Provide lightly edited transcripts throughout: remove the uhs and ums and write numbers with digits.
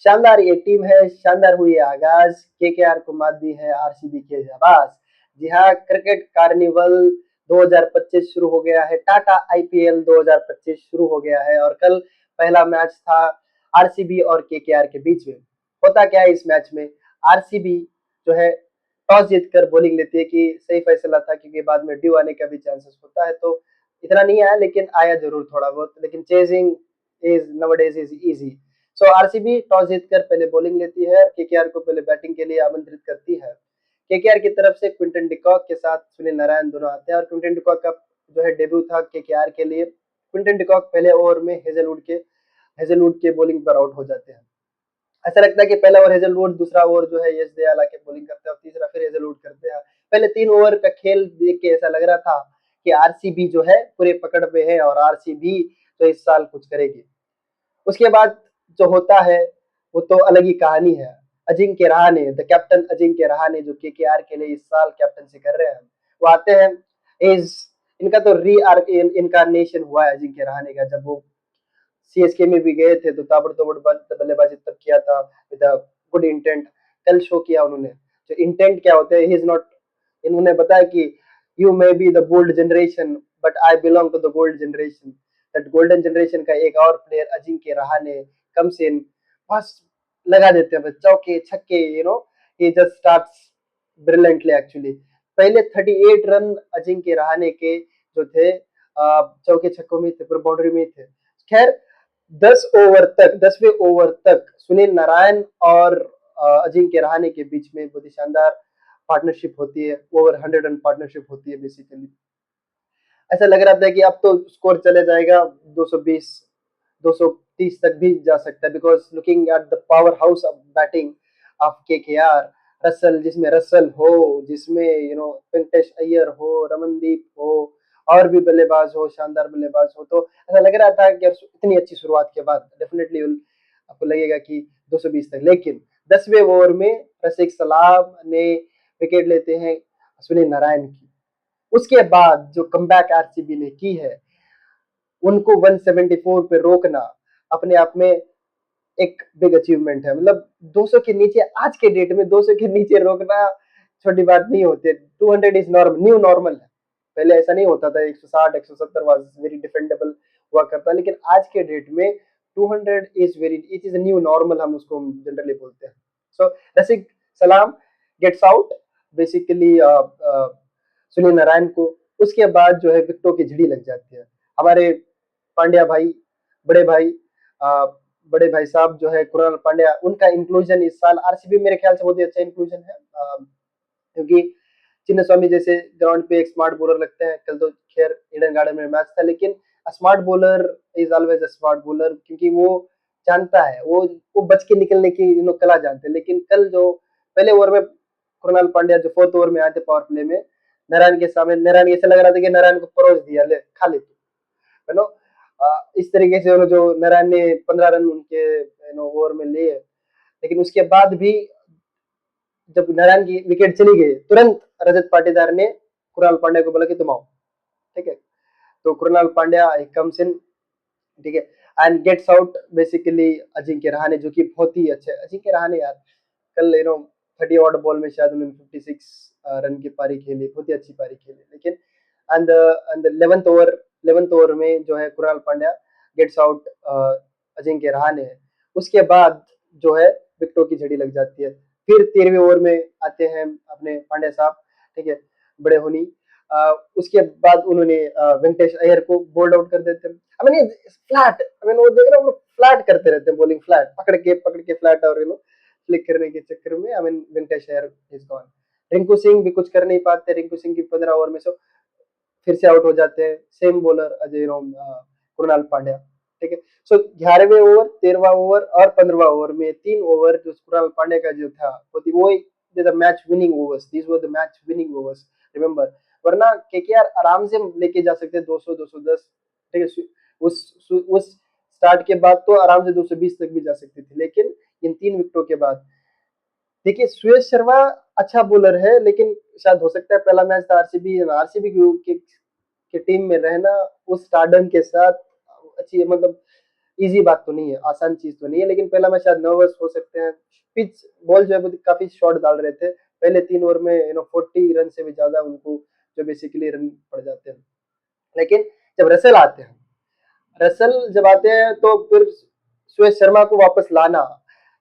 शानदार ये टीम है, शानदार हुई है आगाज, केकेआर को मात दी है आरसीबी के जाबाज। जी हाँ, क्रिकेट कार्निवल 2025 शुरू हो गया है, टाटा आईपीएल 2025 शुरू हो गया है और कल पहला मैच था आरसीबी और केकेआर के बीच में। होता क्या है इस मैच में, आरसीबी जो है टॉस जीतकर बॉलिंग लेती है कि सही फैसला था क्योंकि बाद में ड्यू आने का भी चांसेस होता है, तो इतना नहीं आया लेकिन आया जरूर थोड़ा बहुत, लेकिन chasing is nowadays is easy. So RCB toss जीतकर पहले बॉलिंग लेती है, केकेआर को पहले बैटिंग के लिए आमंत्रित करती है। केकेआर की तरफ से क्विंटन डिकॉक के साथ सुनील नारायण दोनों आते हैं और क्विंटन डिकॉक का जो है डेब्यू था केकेआर के लिए। क्विंटन डिकॉक पहले ओवर में हेजलवुड के बॉलिंग पर आउट हो जाते हैं। ऐसा लगता है कि पहला ओवर हेजलवुड, दूसरा ओवर जो है यश दयाल आके बॉलिंग करते हैं और तीसरा फिर हेजलवुड करते हैं। पहले 3 ओवर का खेल देख के ऐसा लग रहा था कि आरसीबी जो है पूरे पकड़ पे है और आरसीबी तो इस साल कुछ करेगी। उसके बाद जो होता है वो तो अलग ही कहानी है। अजिंक्य रहाणे, द कैप्टन अजिंक्य रहाणे जो केकेआर के लिए इस साल कैप्टनसी कर रहे हैं, वो आते हैं। इज इनका तो री इनकारनेशन हुआ है अजिंक्य रहाणे का। जब वो सीएसके में भी गए थे तो ताबड़तोड़ बल्लेबाजी तब किया था विद गुड इंटेंट। कल शो किया उन्होंने जो इंटेंट क्या होते हैं, ही इज नॉट, इन्होंने बताया कि you may be the bold generation but I belong to the gold generation. That golden generation का एक और player Ajinkya Rahane comes in, बस लगा देते हैं चौके छक्के, he just starts brilliantly actually. पहले 38 रन अजिंक्य रहाणे के जो थे चौके छक्कों में थे, पूरे बाउंड्री में थे। खैर 10वें ओवर तक सुनील नारायण और अजिंक्य रहाणे के बीच में बहुत ही शानदार पार्टनरशिप होती है, ओवर 100 रन पार्टनरशिप होती है बेसिकली। ऐसा लग रहा था कि अब तो स्कोर चले जाएगा 220 230 तक भी जा सकता है, because looking at the power house of batting of KKR, Russell, जिसमें रसल हो, जिसमें वेंकटेश अय्यर हो, रमनदीप हो, और भी बल्लेबाज हो, शानदार बल्लेबाज हो, तो ऐसा लग रहा था कि इतनी अच्छी शुरुआत के बाद डेफिनेटली आपको लगेगा कि 220 तक। लेकिन 10वें ओवर में रसिक सलाम ने विकेट लेते हैं सुनील नारायण की। उसके बाद जो कमबैक आरसीबी ने की है, उनको 174 पे रोकना अपने आप में एक बिग अचीवमेंट है। मतलब 200 के नीचे, आज के डेट में 200 के नीचे रोकना छोटी बात नहीं होती है। 200 इज नॉर्मल, न्यू नॉर्मल है। पहले ऐसा नहीं होता था, 160 170 वाज वेरी डिफेंडेबल हुआ करता, लेकिन आज के डेट में 200 is very, it is new normal, हम उसको जनरली बोलते हैं। So Rasikh Salam gets out basically Sunil Narine को। उसके बाद जो है विकेटों की झड़ी लग जाती है। हमारे पांड्या भाई, बड़े भाई, आ, बड़े भाई साहब जो है कुणाल पांड्या, उनका इंक्लूजन इस साल आरसीबी मेरे ख्याल से बहुत ही अच्छा इंक्लूजन है, क्योंकि चिन्ह स्वामी जैसे ग्राउंड पे एक स्मार्ट बॉलर लगते हैं। कल तो खैर ईडन गार्डन में मैच था, लेकिन smart bowler is always a smart bowler, क्योंकि वो जानता है, वो बच के निकलने की कला जानते हैं। लेकिन कल जो पहले ओवर में कुणाल पांड्या जो 4th ओवर में आए थे पावर प्ले में, नारायण के सामने, नारायण ऐसा लग रहा था कि नारायण को परोस दिया, ले खा ले तू, है नो। इस तरीके से जो नारायण ने 15 रन उनके ओवर में लिए। लेकिन उसके बाद भी जब नारायण की विकेट चली गई, तुरंत रजत पाटीदार ने कुणाल पांड्या को बोला कि तुम आओ, ठीक है। तो कुणाल पांड्या कम्स इन, ठीक है, and gets out basically Ajinkya Rahane, जो कि बहुत ही अच्छे अजिंक्य रहाणे यार। कल 30 ऑड बॉल में शायद उन्होंने 56 रन की पारी खेली, बहुत ही अच्छी पारी खेली। लेकिन एंड 11th ओवर में जो है कुणाल पांड्या गेट्स आउट अजिंक्य रहाणे। उसके बाद जो है विकेटों की झड़ी लग जाती है। फिर 13वें ओवर में आते हैं अपने पांड्या साहब, ठीक है, बड़े होनी। उसके बाद उन्होंने वेंकटेश अय्यर को बोल्ड आउट कर देते हैं। I mean flat, I mean वो देख रहे हो, फ्लैट करते रहते हैं बॉलिंग, फ्लैट पकड़ के फ्लैट, और फ्लिक करने के चक्कर में I mean Venkatesh Iyer is gone. Rinku Singh भी कुछ कर नहीं पाते, रिंकू सिंह की 15 ओवर में से फिर से आउट हो जाते हैं। सेम बॉलर अजय कुणाल पांड्या, ठीक है। सो 11वें ओवर, 13वां ओवर और 15वां ओवर में 3 ओवर जो कुणाल पांड्या का जो था वो match winning overs, these were the match winning overs, remember. वरना केकेआर आराम से लेके जा सकते 200 210, ठीक है। उस स्टार्ट के बाद तो आराम से 220 तक भी जा सकती थी, लेकिन इन 3 विकेटों के बाद देखिए सुयश शर्मा अच्छा बॉलर है, लेकिन शायद हो सकता है पहला मैच था आरसीबी के टीम में रहना, उस स्टारडम के साथ अच्छी, मतलब इजी बात तो नहीं है, आसान चीज तो नहीं है, लेकिन पहला मैच शायद नर्वस हो सकते हैं। पिच बॉल जो है वो काफी शॉर्ट डाल रहे थे पहले 3 ओवर में, 40 रन से भी ज्यादा उनको जो बेसिकली रन पड़ जाते हैं। लेकिन जब रसेल आते हैं, रसेल जब आते हैं तो फिर सुरेश शर्मा को वापस लाना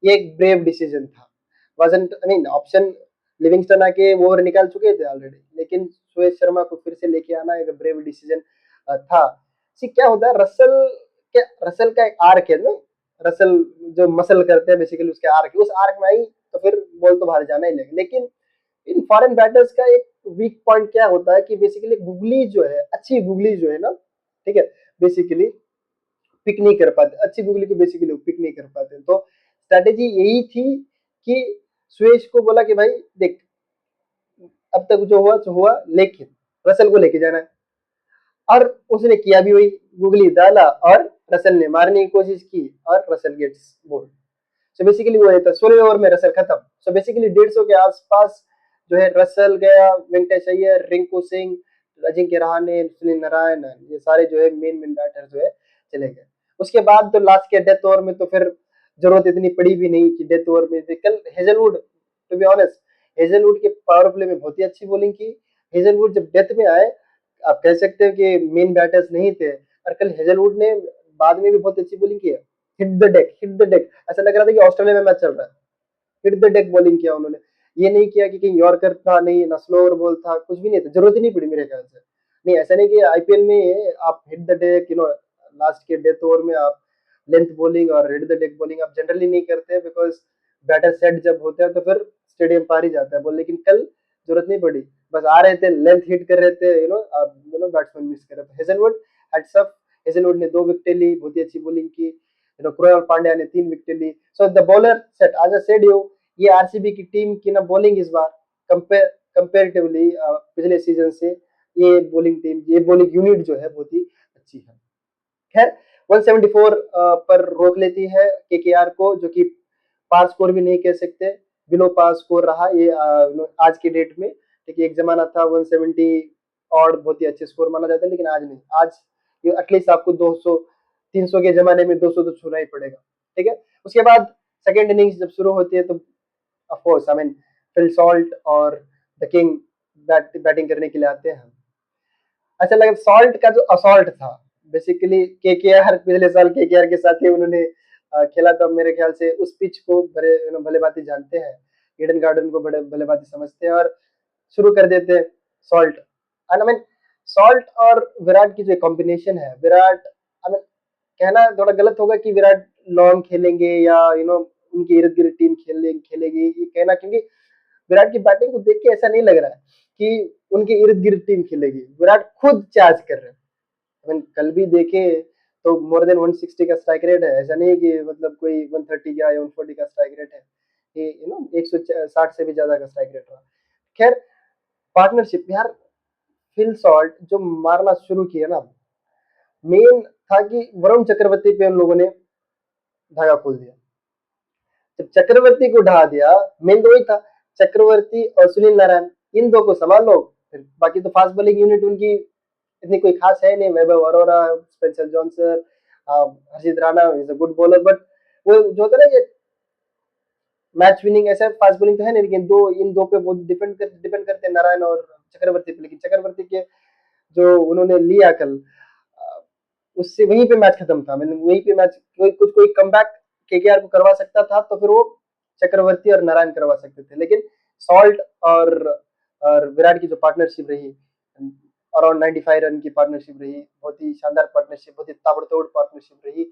ये एक ब्रेव डिसीजन था। Wasn't I mean option, Livingstone आके वो ओवर निकाल चुके थे ऑलरेडी, लेकिन सुरेश शर्मा को फिर से लेके आना एक ब्रेव डिसीजन था। सी क्या होता है, रसेल का एक आर्क है ना, रसेल जो मसल करते हैं बेसिकली उसके आर्क, उस आर्क में आई तो फिर बॉल तो बाहर जाना ही लगेगा। लेकिन इन फॉरेन बैटर्स का एक वीक पॉइंट क्या होता है कि बेसिकली गुगली जो है, अच्छी गुगली जो है ना, ठीक है, बेसिकली पिक नहीं कर पाते, अच्छी गुगली को बेसिकली पिक नहीं कर पाते। तो स्ट्रेटेजी यही थी कि सुरेश को बोला कि भाई देख, अब तक जो हुआ तो हुआ, लेकिन रसल को लेके जाना है, और उसने किया भी वही, गुगली डाला और रसल ने मारने की कोशिश की और Russell gets bowled. So basically वो था 16 ओवर में रसल खत्म। सो बेसिकली 150 के आसपास जो है रसल गया, वेंकटेश अय्यर, रिंकू सिंह, अजिंक्य रहाणे, सुनील नारायण, ये सारे जो है मेन बैटर जो है चले गए। उसके बाद तो लास्ट के डेथ ओवर में तो फिर जरूरत इतनी पड़ी भी नहीं कि डेथ ओवर में कल Hazlewood, to be honest, Hazlewood के पावर प्ले में बहुत ही अच्छी बॉलिंग की। हेजलवुड जब डेथ में आए, आप कह सकते हैं कि मेन बैटर्स नहीं थे, और कल हेजलवुड ने बाद में भी बहुत अच्छी बॉलिंग की है। Hit the deck, hit the deck, ऐसा लग रहा था कि ऑस्ट्रेलिया में मैच चल रहा है। हिट द डेक बॉलिंग किया उन्होंने, ये नहीं किया कि कहीं यॉर्कर था, नहीं ना स्लोअर बॉल था, कुछ भी नहीं था, जरूरत ही नहीं पड़ी मेरे ख्याल से। नहीं, ऐसा नहीं कि आईपीएल में आप हिट द डेक, लास्ट के डेथ ओवर में आप लेंथ बॉलिंग और हिट द डेक बॉलिंग आप जनरली नहीं करते, बिकॉज बैटर सेट जब होते हैं तो फिर स्टेडियम पार ही जाता है बॉल। लेकिन कल जरूरत नहीं पड़ी, बस आ रहे थे, लेंथ हिट कर रहे थे, बैट्समैन मिस कर रहे थे। हेजलवुड हैट्स ऑफ, हेजलवुड ने 2 विकेट ली, बहुत ही अच्छी बॉलिंग की। कृणाल पांड्या ने 3 विकेट ली। सो द बॉलर सेट, आज आई सेड यू, ये आरसीबी की टीम की ना बॉलिंग इस बार कंपेरेटिवली पिछले सीजन से, ये बॉलिंग टीम, ये बॉलिंग यूनिट जो है बहुत ही अच्छी है। खैर 174 पर रोक लेती है केकेआर को, जो कि पार स्कोर भी नहीं कह सकते, बिलो पार स्कोर रहा ये आज की डेट में। देखिए एक जमाना था 170 और बहुत ही अच्छे स्कोर माना जाता है, लेकिन आज नहीं। आज ये एटलीस्ट आपको 200 300 के जमाने में 200 तो छूना ही पड़ेगा, ठीक है। उसके बाद सेकेंड इनिंग्स जब शुरू होती है तो of course I mean Phil Salt और द किंग बैटिंग करने के लिए आते हैं। अच्छा लगा सॉल्ट का जो असॉल्ट था, बेसिकली केकेआर पिछले साल केकेआर के साथ ही उन्होंने खेला था मेरे ख्याल से। उस पिच को बड़े भले बाती जानते हैं, ईडन गार्डन को बड़े भले बाती समझते हैं, और शुरू कर देते हैं salt. And I mean salt और विराट की जो कॉम्बिनेशन है, विराट आई मीन कहना थोड़ा गलत होगा कि विराट लॉन्ग खेलेंगे या उनके इर्द गिर्द टीम खेलेगी, ये कहना, क्योंकि विराट की बैटिंग को देख के ऐसा नहीं लग रहा है कि उनके इर्द गिर्द टीम खेलेगी। विराट खुद चार्ज कर रहे हैं। I mean, कल भी देखे तो मोर देन 160 का स्ट्राइक रेट है, ऐसा नहीं कि मतलब कोई 130 का या 140 का स्ट्राइक रेट है, ये 160 से भी ज्यादा का स्ट्राइक रेट रहा। खैर पार्टनरशिप यार, फिल सॉल्ट जो मारना शुरू किया ना, मेन था कि वरुण चक्रवर्ती पे उन लोगों ने धागा खोल दिया। जब चक्रवर्ती को ढहा दिया, मेन तो वही था, चक्रवर्ती और सुनील नारायण, इन दो को संभाल लो, फिर बाकी तो फास्ट बॉलिंग यूनिट उनकी इतनी कोई खास है नहीं। Vaibhav Arora, Spencer Johnson, Harshit Rana is a good bowler, but वो जो होता है ना कि मैच विनिंग ऐसा फास्ट बॉलिंग तो है नहीं, लेकिन इन दो पे बहुत डिपेंड करते हैं, नारायण और चक्रवर्ती पे। लेकिन चक्रवर्ती के जो उन्होंने लिया कल, उससे वहीं पे मैच खत्म था। मतलब वहीं पे मैच कोई कमबैक केकेआर को करवा सकता था तो फिर वो चक्रवर्ती और नारायण करवा सकते थे। लेकिन सॉल्ट और विराट की जो पार्टनरशिप रही, अराउंड 95 रन की पार्टनरशिप रही, बहुत ही शानदार पार्टनरशिप, बहुत ही ताबड़तोड़ पार्टनरशिप रही।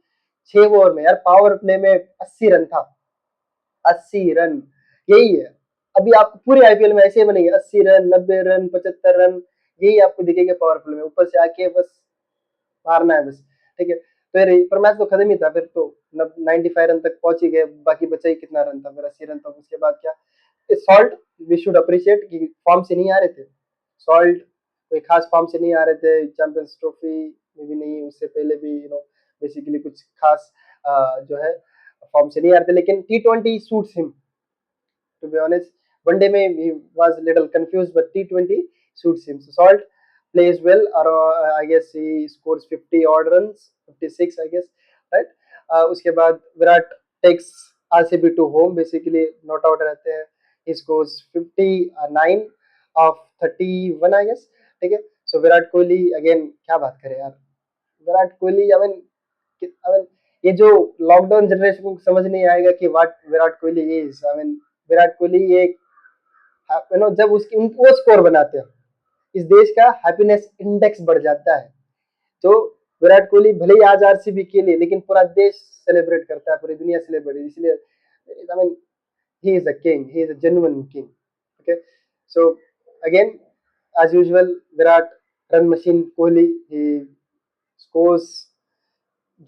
6 ओवर में यार पावर प्ले में 80 रन था, 80 रन, यही है। अभी आप पूरे आईपीएल में ऐसे बनेंगे 80 रन, 90 रन, 75 रन, यही आपको दिखेगा पावर प्ले में। ऊपर से आके बस मारना है बस, ठीक है। पर मैच तो खत्म ही था, फिर तो 95 रन तक पहुंच ही गए, बाकी बचा ही कितना रन था, फिर 80 रन था। उसके बाद क्या, सॉल्ट वी शुड अप्रिशिएट कि फॉर्म से नहीं आ रहे थे, सॉल्ट कोई खास फॉर्म से नहीं आ रहे थे, चैंपियंस ट्रॉफी में भी नहीं, उससे पहले भी बेसिकली कुछ खास जो है फॉर्म से नहीं आ रहे थे। लेकिन T20 suits him, to be honest. One day में he was little confused, but T20 suits him. So Salt plays well. Or I guess he scores 50 odd runs, 56, I guess, right? उसके बाद Virat takes RCB to home, basically not out रहते हैं, he scores 59 of 31 I guess, ठीक है। सो Virat Kohli again, क्या बात करें यार, विराट कोहली, आई मीन ये जो लॉकडाउन जनरेशन को समझ नहीं आएगा कि what Virat Kohli is, I mean Virat Kohli एक, जब उसकी वो स्कोर बनाते हैं, इस देश का हैप्पीनेस इंडेक्स बढ़ जाता है। तो विराट कोहली भले ही आज आरसीबी के लिए, लेकिन पूरा देश सेलिब्रेट करता है, पूरी दुनिया सेलिब्रेट, इसलिए I mean he is a king, he is a genuine king, okay. So again as usual Virat run machine Kohli, he scores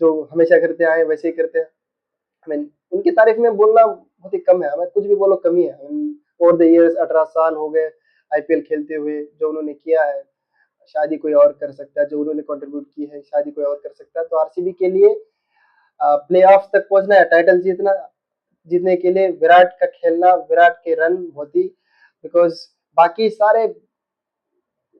जो हमेशा करते आए वैसे ही करते हैं। आई मीन उनकी तारीफ में बोलना बहुत ही कम है, हमें कुछ भी बोलो कमी है। ओवर द इयर्स 18 साल हो गए आईपीएल खेलते हुए, जो उन्होंने किया है शायद ही कोई और कर सकता है, जो उन्होंने कंट्रीब्यूट की है शायद ही कोई और कर सकता है। तो आरसीबी के लिए प्ले ऑफ तक पहुंचना है, टाइटल जीतने के लिए विराट का खेलना, विराट के रन बहुत ही, बिकॉज बाकी सारे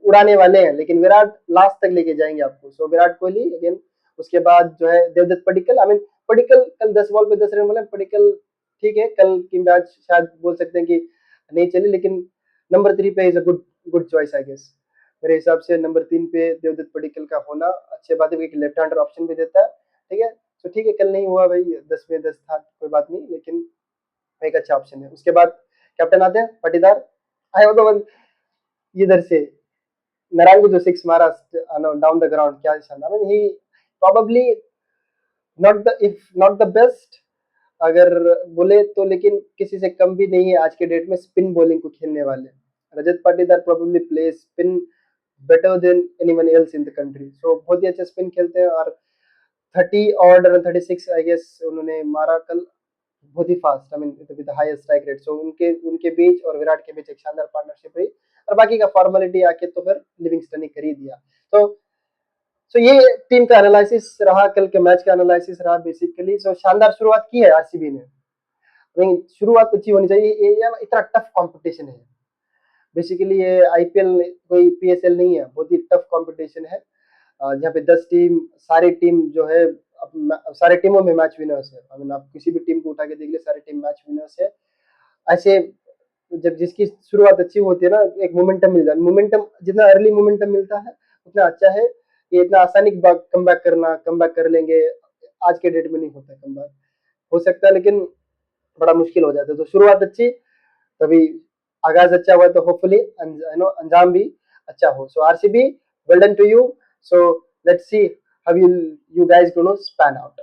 उड़ाने वाले हैं, लेकिन विराट लास्ट तक लेके जाएंगे आपको। सो विराट कोहली अगेन, उसके बाद जो है देवदत्त पडिक्कल, आई मीन पडिक्कल कल 10 बॉल पे 10 रन बोले, पडिक्कल ठीक है, कल की मैच शायद बोल सकते हैं कि नहीं चली, लेकिन नंबर 3 पे is a good good choice I guess. मेरे हिसाब से नंबर 3 पे देवदत्त पडिक्कल का होना अच्छी बात है, क्योंकि लेफ्ट हैंडर ऑप्शन भी देता है, ठीक है। तो ठीक है, कल नहीं हुआ भाई, 10 में 10 था, कोई बात नहीं, लेकिन एक अच्छा ऑप्शन है। उसके बाद कैप्टन आते हैं पाटीदार, आए हो तो इधर से नारायण जो सिक्स मारा डाउन द ग्राउंड, क्या शानदार, आई mean he probably not the best अगर बोले तो, लेकिन किसी से कम भी नहीं है आज के डेट में स्पिन बॉलिंग को खेलने वाले। Rajat Patidar probably play spin better than anyone else in the country. So बहुत ही अच्छा स्पिन खेलते हैं, और 30 और 36 आई गेस उन्होंने मारा कल, बहुत ही fast, I mean with highest strike rate. So उनके उनके बीच और विराट के बीच एक शानदार पार्टनरशिप रही, और बाकी का फॉर्मेलिटी आके तो फिर लिविंगस्टन ने कर ही दिया। तो सो ये टीम का एनालिसिस रहा, कल के मैच का एनालिसिस रहा बेसिकली। सो शानदार शुरुआत की है आरसीबी ने, आई मीन शुरुआत अच्छी होनी चाहिए, ये इतना टफ कंपटीशन है बेसिकली, ये आईपीएल कोई पीएसएल नहीं है, बहुत ही टफ कंपटीशन है। यहाँ पे 10 टीम, सारी टीम जो है सारे टीमों में मैच विनर्स है, आई मीन आप किसी भी टीम को उठा के देख ले, सारी टीम मैच विनर्स है। ऐसे जब जिसकी शुरुआत अच्छी होती है ना, एक मोमेंटम मिल जाता है, मोमेंटम जितना अर्ली मोमेंटम मिलता है उतना अच्छा है। ये इतना आसानी कम बैक करना, कम बैक कर लेंगे, आज के डेट में नहीं होता कम बैक, हो सकता है लेकिन बड़ा मुश्किल हो जाता है। तो शुरुआत अच्छी, तभी आगाज अच्छा हुआ, तो होपफुली अंजाम भी अच्छा हो। So RCB, well done to you. So let's see how you guys going to span out.